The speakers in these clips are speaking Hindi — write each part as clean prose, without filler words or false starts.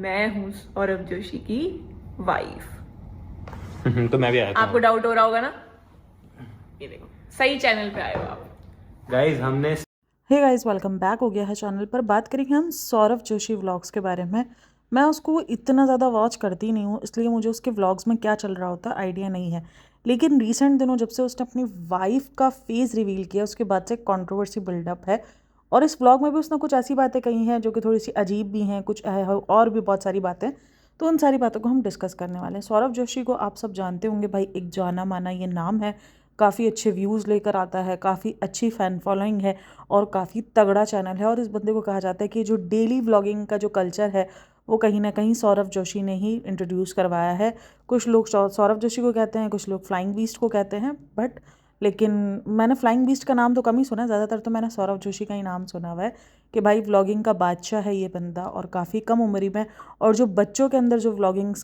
मैं हूँ सौरभ जोशी की वाइफ। तो मैं भी आया था। आपको डाउट हो रहा होगा ना, ये देखो सही चैनल पे आए हो आप। गाइस हमने हे गाइस, वेलकम बैक हो गया है चैनल पर। बात करेंगे हम सौरभ जोशी व्लॉग्स के बारे में। मैं उसको इतना ज़्यादा वॉच करती नहीं हूँ, इसलिए मुझे उसके व्लॉग्स में क्या चल रहा होता आइडिया नहीं है। लेकिन रिसेंट दिनों जब से उसने अपनी वाइफ का फेस रिवील किया, उसके बाद से कंट्रोवर्सी बिल्डअप है। और इस व्लॉग में भी उसने कुछ ऐसी बातें कही हैं जो कि थोड़ी सी अजीब भी हैं, कुछ और भी बहुत सारी बातें। तो उन सारी बातों को हम डिस्कस करने वाले हैं। सौरभ जोशी को आप सब जानते होंगे भाई, एक जाना माना ये नाम है। काफ़ी अच्छे व्यूज़ लेकर आता है, काफ़ी अच्छी फ़ैन फॉलोइंग है और काफ़ी तगड़ा चैनल है। और इस बंदे को कहा जाता है कि जो डेली व्लॉगिंग का जो कल्चर है वो कहीं ना कहीं सौरभ जोशी ने ही इंट्रोड्यूस करवाया है। कुछ लोग सौरभ जोशी को कहते हैं, कुछ लोग फ्लाइंग बीस्ट को कहते हैं, बट लेकिन मैंने फ्लाइंग बीस्ट का नाम तो कम ही सुना है, ज़्यादातर तो मैंने सौरभ जोशी का ही नाम सुना हुआ है कि भाई व्लॉगिंग का बादशाह है ये बंदा। और काफ़ी कम उम्र में, और जो बच्चों के अंदर जो व्लॉगिंग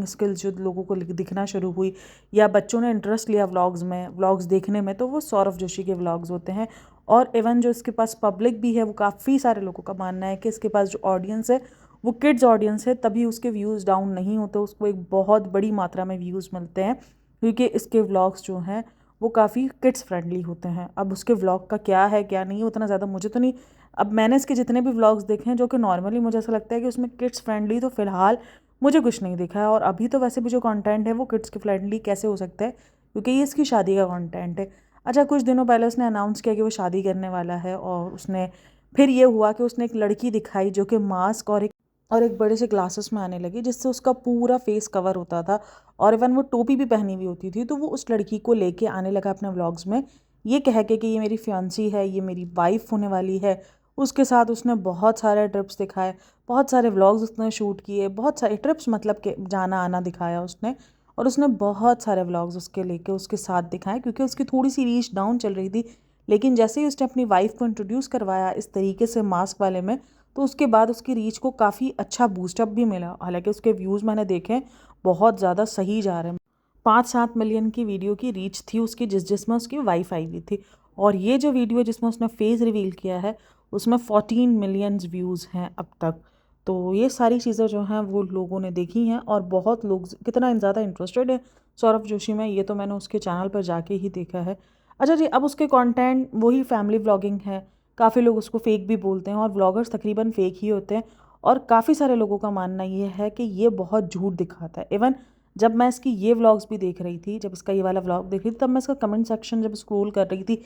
स्किल्स जो लोगों को दिखना शुरू हुई, या बच्चों ने इंटरेस्ट लिया व्लॉग्स देखने में, तो वो सौरभ जोशी के व्लॉग्स होते हैं। और इवन जो इसके पास पब्लिक भी है, वो काफ़ी सारे लोगों का मानना है कि इसके पास जो ऑडियंस है वो किड्स ऑडियंस है, तभी उसके व्यूज़ डाउन नहीं होते, उसको एक बहुत बड़ी मात्रा में व्यूज़ मिलते हैं, क्योंकि इसके व्लॉग्स जो हैं वो काफ़ी किड्स फ्रेंडली होते हैं। अब उसके व्लॉग का क्या है क्या नहीं, उतना ज़्यादा मुझे तो नहीं। अब मैंने इसके जितने भी व्लॉग्स देखे हैं, जो कि नॉर्मली मुझे ऐसा लगता है कि उसमें किड्स फ्रेंडली तो फ़िलहाल मुझे कुछ नहीं दिखा है। और अभी तो वैसे भी जो कंटेंट है वो किड्स के फ्रेंडली कैसे हो सकता है, क्योंकि ये इसकी शादी का कंटेंट है। अच्छा, कुछ दिनों पहले उसने अनाउंस किया कि वो शादी करने वाला है, और उसने फिर ये हुआ कि उसने एक लड़की दिखाई जो कि मास्क और एक बड़े से ग्लासेस में आने लगी, जिससे उसका पूरा फेस कवर होता था, और इवन वो टोपी भी पहनी हुई होती थी। तो वो उस लड़की को लेके आने लगा अपने व्लॉग्स में, ये कह के कि ये मेरी फियांसी है, ये मेरी वाइफ होने वाली है। उसके साथ उसने बहुत सारे ट्रिप्स दिखाए, बहुत सारे व्लॉग्स उसने शूट किए, बहुत सारे ट्रिप्स मतलब कि जाना आना दिखाया उसने। और उसने बहुत सारे व्लॉग्स उसके लेके उसके साथ दिखाए, क्योंकि उसकी थोड़ी सी रीच डाउन चल रही थी। लेकिन जैसे ही उसने अपनी वाइफ को इंट्रोड्यूस करवाया इस तरीके से मास्क वाले में, तो उसके बाद उसकी रीच को काफ़ी अच्छा बूस्टअप भी मिला। हालांकि उसके व्यूज़ मैंने देखे बहुत ज़्यादा सही जा रहे हैं। 5-7 मिलियन की वीडियो की रीच थी उसकी, जिसमें उसकी वाइफ आई हुई थी। और ये जो वीडियो जिसमें उसने फेस रिवील किया है, उसमें 14 मिलियन व्यूज़ हैं अब तक। तो ये सारी चीज़ें जो हैं वो लोगों ने देखी हैं, और बहुत लोग कितना ज़्यादा इंटरेस्टेड है सौरभ जोशी में, ये तो मैंने उसके चैनल पर जाके ही देखा है। अच्छा जी, अब उसके कंटेंट वही फैमिली व्लॉगिंग है। काफ़ी लोग उसको फेक भी बोलते हैं, और व्लॉगर्स तकरीबन फेक ही होते हैं। और काफ़ी सारे लोगों का मानना ये है कि ये बहुत झूठ दिखाता है। इवन जब मैं इसकी ये व्लॉग्स भी देख रही थी, जब इसका ये वाला व्लॉग देख रही थी, तब मैं इसका कमेंट सेक्शन जब स्क्रॉल कर रही थी,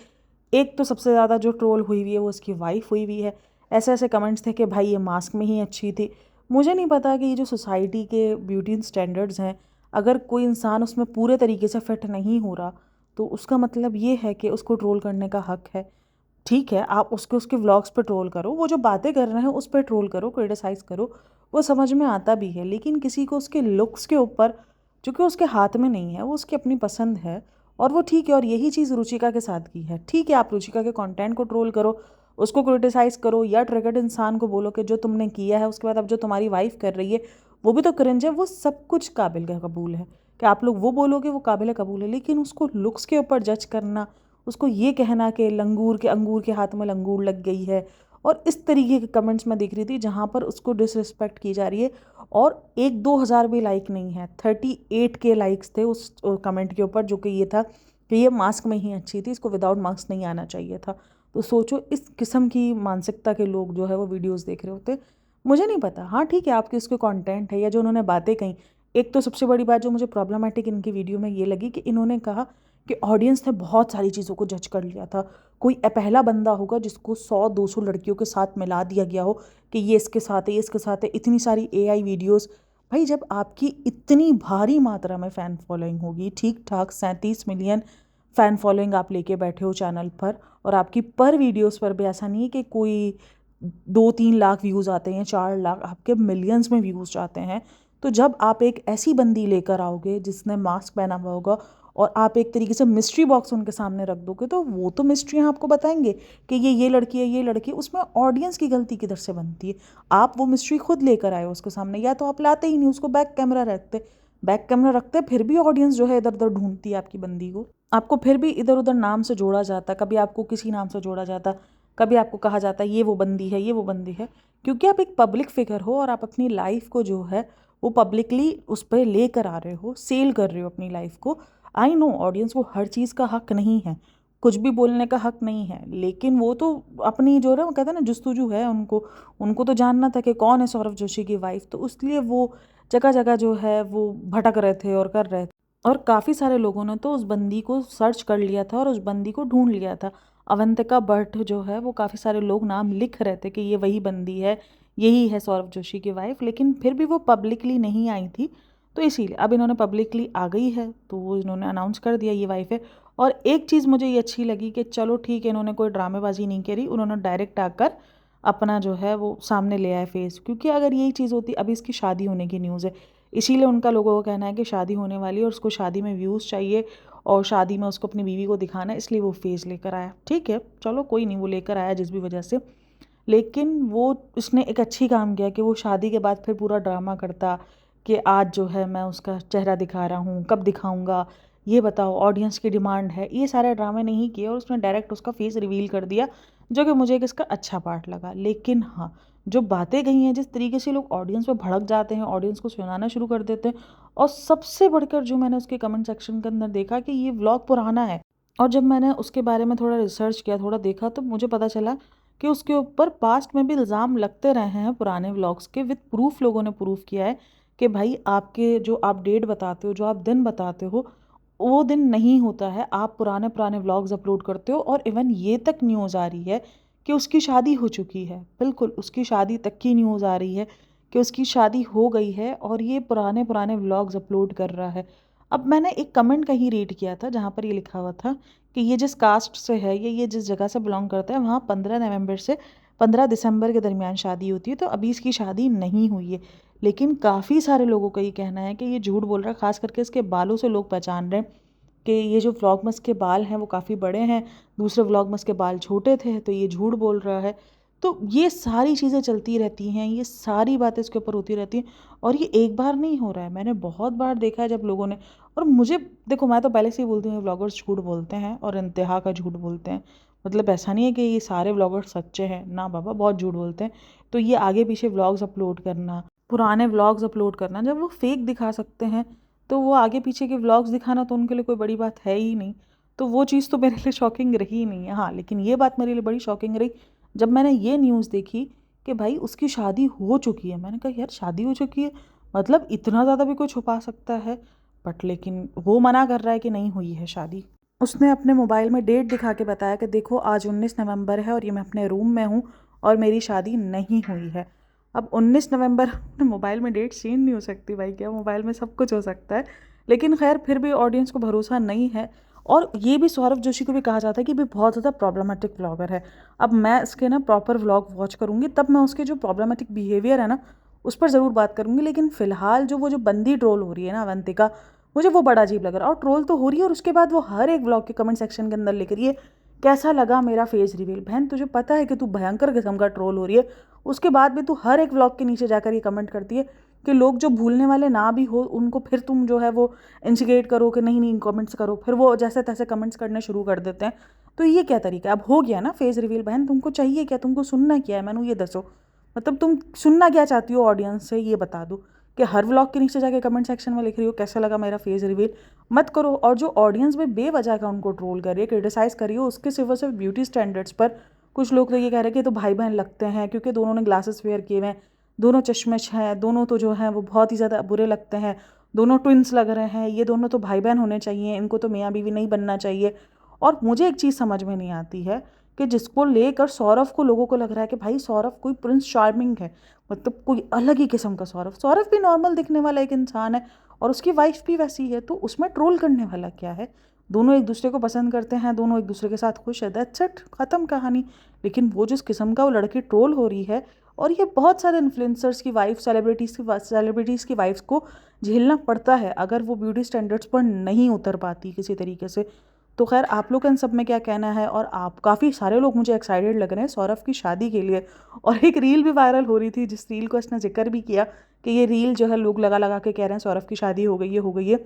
एक तो सबसे ज़्यादा जो ट्रोल हुई हुई है वो उसकी वाइफ हुई हुई है। ऐसे ऐसे कमेंट्स थे कि भाई ये मास्क में ही अच्छी थी। मुझे नहीं पता कि ये जो सोसाइटी के ब्यूटी स्टैंडर्ड्स हैं, अगर कोई इंसान उसमें पूरे तरीके से फिट नहीं हो रहा, तो उसका मतलब ये है कि उसको ट्रोल करने का हक है। ठीक है, आप उसके व्लॉग्स पे ट्रोल करो, वो जो बातें कर रहे हैं उस पर ट्रोल करो, क्रिटिसाइज़ करो, वो समझ में आता भी है। लेकिन किसी को उसके लुक्स के ऊपर, जो कि उसके हाथ में नहीं है, वो उसकी अपनी पसंद है, और वो ठीक है। और यही चीज़ रुचिका के साथ की है। ठीक है, आप रुचिका के कंटेंट को ट्रोल करो, उसको क्रिटिसाइज़ करो, या ट्रिगर्ड इंसान को बोलो कि जो तुमने किया है, उसके बाद अब जो तुम्हारी वाइफ कर रही है वो भी तो क्रिंज है। वो सब कुछ काबिल का कबूल है कि आप लोग वो बोलोगे, वो काबिल कबूल है। लेकिन उसको लुक्स के ऊपर जज करना, उसको ये कहना कि अंगूर के हाथ में लंगूर लग गई है, और इस तरीके के कमेंट्स मैं देख रही थी जहाँ पर उसको डिसरिस्पेक्ट की जा रही है। और 1-2 हज़ार भी लाइक नहीं है, 38K लाइक्स थे उस कमेंट के ऊपर, जो कि ये था कि ये मास्क में ही अच्छी थी, इसको विदाउट मास्क नहीं आना चाहिए था। तो सोचो, इस किस्म की मानसिकता के लोग जो है वो वीडियोस देख रहे होते। मुझे नहीं पता, हाँ ठीक है, आपकी उसके कंटेंट है या जो उन्होंने बातें कही। एक तो सबसे बड़ी बात जो मुझे प्रॉब्लमेटिक इनकी वीडियो में ये लगी कि इन्होंने कहा कि ऑडियंस ने बहुत सारी चीज़ों को जज कर लिया था। कोई पहला बंदा होगा जिसको 100-200 लड़कियों के साथ मिला दिया गया हो कि ये इसके साथ है, ये इसके साथ है, इतनी सारी AI वीडियोस। भाई, जब आपकी इतनी भारी मात्रा में फ़ैन फॉलोइंग होगी, ठीक ठाक 37 मिलियन फ़ैन फॉलोइंग आप लेके बैठे हो चैनल पर, और आपकी पर वीडियोस पर भी ऐसा नहीं है कि कोई 2-3 लाख व्यूज़ आते हैं, 4 लाख, आपके मिलियंस में व्यूज़ जाते हैं। तो जब आप एक ऐसी बंदी लेकर आओगे जिसने मास्क पहना हुआ होगा, और आप एक तरीके से मिस्ट्री बॉक्स उनके सामने रख दोगे, तो वो तो मिस्ट्रियाँ आपको बताएंगे कि ये लड़की है, ये लड़की है। उसमें ऑडियंस की गलती किधर से बनती है? आप वो मिस्ट्री खुद लेकर आए हो उसके सामने, या तो आप लाते ही नहीं, उसको बैक कैमरा रखते, फिर भी ऑडियंस जो है इधर उधर ढूंढती है आपकी बंदी को। आपको फिर भी इधर उधर नाम से जोड़ा जाता, कभी आपको किसी नाम से जोड़ा जाता, कभी आपको कहा जाता है ये वो बंदी है, ये वो बंदी है। क्योंकि आप एक पब्लिक फिगर हो और आप अपनी लाइफ को जो है वो पब्लिकली उस पर लेकर आ रहे हो, सेल कर रहे हो अपनी लाइफ को। आई नो ऑडियंस को हर चीज़ का हक नहीं है, कुछ भी बोलने का हक नहीं है, लेकिन वो तो अपनी जो है वो कहते हैं ना जुस्तजू है उनको, उनको तो जानना था कि कौन है सौरभ जोशी की वाइफ, तो इसलिए वो जगह जगह जो है वो भटक रहे थे और कर रहे थे। और काफ़ी सारे लोगों ने तो उस बंदी को सर्च कर लिया था और उस बंदी को ढूंढ लिया था। अवंतिका भट्ट जो है वो काफ़ी सारे लोग नाम लिख रहे थे कि ये वही बंदी है, यही है सौरभ जोशी की वाइफ, लेकिन फिर भी वो पब्लिकली नहीं आई थी। तो इसीलिए अब इन्होंने पब्लिकली आ गई है तो वो इन्होंने अनाउंस कर दिया ये वाइफ है। और एक चीज़ मुझे ये अच्छी लगी कि चलो ठीक है, इन्होंने कोई ड्रामेबाजी नहीं करी, उन्होंने डायरेक्ट आकर अपना जो है वो सामने ले आए फेस। क्योंकि अगर यही चीज़ होती, अभी इसकी शादी होने की न्यूज़ है, इसीलिए उनका लोगों का कहना है कि शादी होने वाली है और उसको शादी में व्यूज़ चाहिए और शादी में उसको अपनी बीवी को दिखाना है, इसलिए वो फेस लेकर आया। ठीक है चलो कोई नहीं, वो लेकर आया जिस भी वजह से, लेकिन वो उसने एक अच्छी काम किया कि वो शादी के बाद फिर पूरा ड्रामा करता कि आज जो है मैं उसका चेहरा दिखा रहा हूँ, कब दिखाऊंगा ये बताओ, ऑडियंस की डिमांड है, ये सारे ड्रामे नहीं किए और उसने डायरेक्ट उसका फेस रिवील कर दिया, जो कि मुझे एक इसका अच्छा पार्ट लगा। लेकिन हाँ, जो बातें कही हैं, जिस तरीके से लोग ऑडियंस पे भड़क जाते हैं, ऑडियंस को सुनाना शुरू कर देते हैं, और सबसे बढ़कर जो मैंने उसके कमेंट सेक्शन के अंदर देखा कि ये व्लॉग पुराना है, और जब मैंने उसके बारे में थोड़ा रिसर्च किया, थोड़ा देखा, तो मुझे पता चला कि उसके ऊपर पास्ट में भी इल्ज़ाम लगते रहे हैं पुराने व्लॉग्स के, विद प्रूफ लोगों ने प्रूफ किया है कि भाई आपके जो आप डेट बताते हो, जो आप दिन बताते हो, वो दिन नहीं होता है, आप पुराने पुराने व्लॉग्स अपलोड करते हो। और इवन ये तक न्यूज़ आ रही है कि उसकी शादी हो चुकी है, बिल्कुल उसकी शादी तक की न्यूज़ आ रही है कि उसकी शादी हो गई है और ये पुराने पुराने व्लॉग्स अपलोड कर रहा है। अब मैंने एक कमेंट कहीं रीड किया था जहाँ पर ये लिखा हुआ था कि ये जिस कास्ट से है, ये जिस जगह से बिलोंग करता है, वहाँ 15 नवंबर से 15 दिसंबर के दरमियान शादी होती है, तो अभी इसकी शादी नहीं हुई है। लेकिन काफ़ी सारे लोगों का ये कहना है कि ये झूठ बोल रहा है, खास करके इसके बालों से लोग पहचान रहे हैं कि ये जो व्लॉगमस के बाल हैं वो काफ़ी बड़े हैं, दूसरे व्लॉगमस के बाल छोटे थे, तो ये झूठ बोल रहा है। तो ये सारी चीज़ें चलती रहती हैं, ये सारी बातें इसके ऊपर होती रहती हैं, और ये एक बार नहीं हो रहा है, मैंने बहुत बार देखा है जब लोगों ने, और मुझे देखो मैं तो पहले से ही बोलती हूँ व्लॉगर्स झूठ बोलते हैं और इंतहा का झूठ बोलते हैं। मतलब ऐसा नहीं है कि ये सारे व्लॉगर्स सच्चे हैं, ना बाबा, बहुत झूठ बोलते हैं। तो ये आगे पीछे व्लॉग्स अपलोड करना, पुराने व्लॉग्स अपलोड करना, जब वो फेक दिखा सकते हैं तो वो आगे पीछे के व्लॉग्स दिखाना तो उनके लिए कोई बड़ी बात है ही नहीं। तो वो चीज़ तो मेरे लिए शॉकिंग रही ही नहीं है। हाँ, लेकिन ये बात मेरे लिए बड़ी शॉकिंग रही जब मैंने ये न्यूज़ देखी कि भाई उसकी शादी हो चुकी है। मैंने कहा यार शादी हो चुकी है, मतलब इतना ज़्यादा भी कोई छुपा सकता है? बट लेकिन वो मना कर रहा है कि नहीं हुई है शादी। उसने अपने मोबाइल में डेट दिखा के बताया कि देखो आज 19 नवंबर है और ये मैं अपने रूम में हूँ और मेरी शादी नहीं हुई है। अब 19 नवंबर मोबाइल में डेट चेंज नहीं हो सकती भाई, क्या मोबाइल में सब कुछ हो सकता है। लेकिन खैर फिर भी ऑडियंस को भरोसा नहीं है। और ये भी सौरभ जोशी को भी कहा जाता है कि भी बहुत ज़्यादा प्रॉब्लमेटिक व्लॉगर है। अब मैं इसके ना प्रॉपर व्लॉग वॉच करूँगी तब मैं उसके जो प्रॉब्लमेटिक बिहेवियर है ना उस पर ज़रूर बात करूँगी। लेकिन फ़िलहाल जो वो जो बंदी ट्रोल हो रही है ना अवंतिका, मुझे वो बड़ा अजीब लग रहा है। और ट्रोल तो हो रही है और उसके बाद वो हर एक व्लॉग के कमेंट सेक्शन के अंदर लिख रही है कैसा लगा मेरा फेस रिवील। बहन तुझे पता है कि तू भयंकर किस्म का ट्रोल हो रही है, उसके बाद भी तू हर एक व्लॉग के नीचे जाकर ये कमेंट करती है कि लोग जो भूलने वाले ना भी हो उनको फिर तुम जो है वो इंसिगेट करो कि नहीं नहीं कमेंट्स करो, फिर वो जैसे तैसे कमेंट्स करने शुरू कर देते हैं। तो ये क्या तरीका है? अब हो गया ना फेस रिवील, बहन तुमको चाहिए क्या, तुमको सुनना क्या है? मैंने ये दसो, मतलब तुम सुनना क्या चाहती हो ऑडियंस से, ये बता दो। कि हर व्लॉग के नीचे जाके कमेंट सेक्शन में लिख रही हो कैसा लगा मेरा फेस रिवील, मत करो। और जो ऑडियंस में बेवजह का उनको ट्रोल कर रही है, क्रिटिसाइज कर रही हो उसके सिर्फ और सिर्फ ब्यूटी स्टैंडर्ड्स पर। कुछ लोग तो ये कह रहे हैं कि तो भाई बहन लगते हैं क्योंकि दोनों ने ग्लासेस वेयर किए हुए हैं, दोनों चश्मश हैं, दोनों तो जो हैं वो बहुत ही ज़्यादा बुरे लगते हैं, दोनों ट्विंस लग रहे हैं, ये दोनों तो भाई बहन होने चाहिए, इनको तो मियाँ बीवी नहीं बनना चाहिए। और मुझे एक चीज़ समझ में नहीं आती है कि जिसको लेकर सौरभ को लोगों को लग रहा है कि भाई सौरभ कोई प्रिंस चार्मिंग है, मतलब कोई अलग ही किस्म का सौरभ। सौरभ भी नॉर्मल दिखने वाला एक इंसान है और उसकी वाइफ भी वैसी है, तो उसमें ट्रोल करने वाला क्या है? दोनों एक दूसरे को पसंद करते हैं, दोनों एक दूसरे के साथ खुश है, दैट्स इट, ख़त्म कहानी। लेकिन वो जिस किस्म का वो लड़की ट्रोल हो रही है, और ये बहुत सारे इन्फ्लुएंसर्स की वाइफ, सेलिब्रिटीज़ की वाइफ्स को झेलना पड़ता है अगर वो ब्यूटी स्टैंडर्ड्स पर नहीं उतर पाती किसी तरीके से। तो खैर आप लोग का इन सब में क्या कहना है? और आप काफ़ी सारे लोग मुझे एक्साइटेड लग रहे हैं सौरभ की शादी के लिए। और एक रील भी वायरल हो रही थी जिस रील को इसने जिक्र भी किया कि ये रील जो है लोग लगा लगा के कह रहे हैं सौरभ की शादी हो गई है, हो गई है।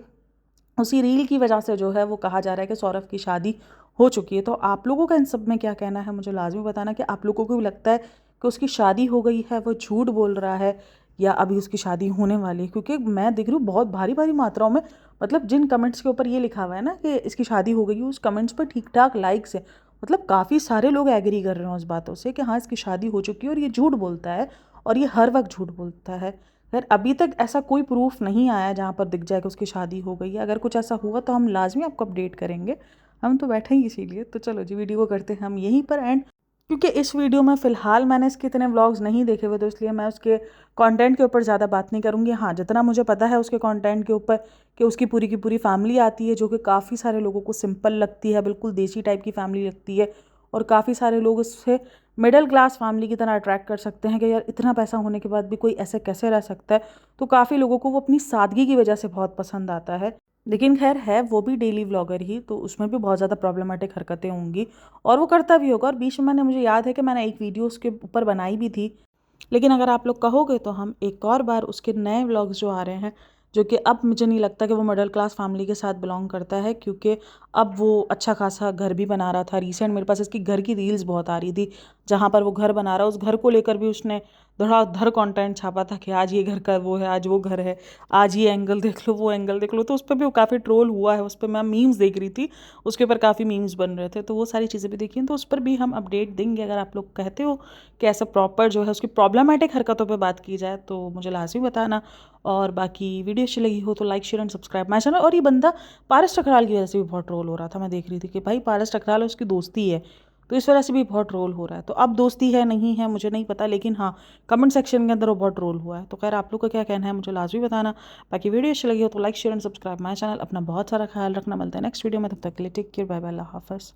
उसी रील की वजह से जो है वो कहा जा रहा है कि सौरभ की शादी हो चुकी है। तो आप लोगों का इन सब में क्या कहना है? मुझे लाजमी बताना कि आप लोगों को भी लगता है कि उसकी शादी हो गई है वो झूठ बोल रहा है या अभी उसकी शादी होने वाली है। क्योंकि मैं देख रही हूँ बहुत भारी भारी मात्राओं में, मतलब जिन कमेंट्स के ऊपर ये लिखा हुआ है ना कि इसकी शादी हो गई है, उस कमेंट्स पर ठीक ठाक लाइक्स है। मतलब काफ़ी सारे लोग एग्री कर रहे हैं उस बातों से कि हाँ इसकी शादी हो चुकी है और ये झूठ बोलता है और ये हर वक्त झूठ बोलता है। खैर अभी तक ऐसा कोई प्रूफ नहीं आया जहाँ पर दिख जाए कि उसकी शादी हो गई है। अगर कुछ ऐसा हुआ तो हम लाजमी आपको अपडेट करेंगे, हम तो बैठे ही इसीलिए। तो चलो जी वीडियो को करते हैं हम यहीं पर एंड। क्योंकि इस वीडियो में फ़िलहाल मैंने इसके इतने व्लॉग्स नहीं देखे हुए, तो इसलिए मैं उसके कंटेंट के ऊपर ज़्यादा बात नहीं करूँगी। हाँ जितना मुझे पता है उसके कंटेंट के ऊपर कि उसकी पूरी की पूरी फैमिली आती है जो कि काफ़ी सारे लोगों को सिंपल लगती है, बिल्कुल देसी टाइप की फैमिली लगती है। और काफ़ी सारे लोग उससे मिडिल क्लास फैमिली की तरह अट्रैक्ट कर सकते हैं कि यार इतना पैसा होने के बाद भी कोई ऐसे कैसे रह सकता है। तो काफ़ी लोगों को वो अपनी सादगी की वजह से बहुत पसंद आता है। लेकिन खैर है वो भी डेली व्लॉगर ही, तो उसमें भी बहुत ज़्यादा प्रॉब्लमेटिक हरकतें होंगी और वो करता भी होगा। और बीच में मुझे याद है कि मैंने एक वीडियो उसके ऊपर बनाई भी थी। लेकिन अगर आप लोग कहोगे तो हम एक और बार उसके नए व्लॉग्स जो आ रहे हैं, जो कि अब मुझे नहीं लगता कि वो मिडिल क्लास फैमिली के साथ बिलोंग करता है, क्योंकि अब वो अच्छा खासा घर भी बना रहा था। रिसेंट मेरे पास इसकी घर की रील्स बहुत आ रही थी जहाँ पर वो घर बना रहा है। उस घर को लेकर भी उसने धड़ाधड़ कंटेंट छापा था कि आज ये घर का वो है, आज वो घर है, आज ये एंगल देख लो, वो एंगल देख लो। तो उस पर भी वो काफ़ी ट्रोल हुआ है। उस पर मैं मीम्स देख रही थी, उसके ऊपर काफ़ी मीम्स बन रहे थे, तो वो सारी चीज़ें भी देखी हैं। तो उस पर भी हम अपडेट देंगे। अगर आप लोग कहते हो कि ऐसा प्रॉपर जो है उसकी प्रॉब्लमेटिक हरकतों पे बात की जाए तो मुझे लाजमी बताना। और बाकी वीडियो अच्छी लगी हो तो like share and subscribe my channel. और ये बंदा पारस ठकराल की वजह से भी बहुत ट्रोल हो रहा था। मैं देख रही थी कि भाई पारस ठकराल उसकी दोस्ती है, तो इस वजह से भी बहुत ट्रोल हो रहा है। तो अब दोस्ती है नहीं है मुझे नहीं पता, लेकिन हाँ कमेंट सेक्शन के अंदर वो बहुत ट्रोल हुआ है। तो खैर आप लोग का क्या कहना है मुझे लाजमी बताना। बाकी वीडियो अच्छी लगी हो तो like share and subscribe my channel. अपना बहुत सारा ख्याल रखना। मिलता है नेक्स्ट वीडियो में, तब तक के लिए टेक केयर, बाय बाय, अल्लाह हाफ़िज़।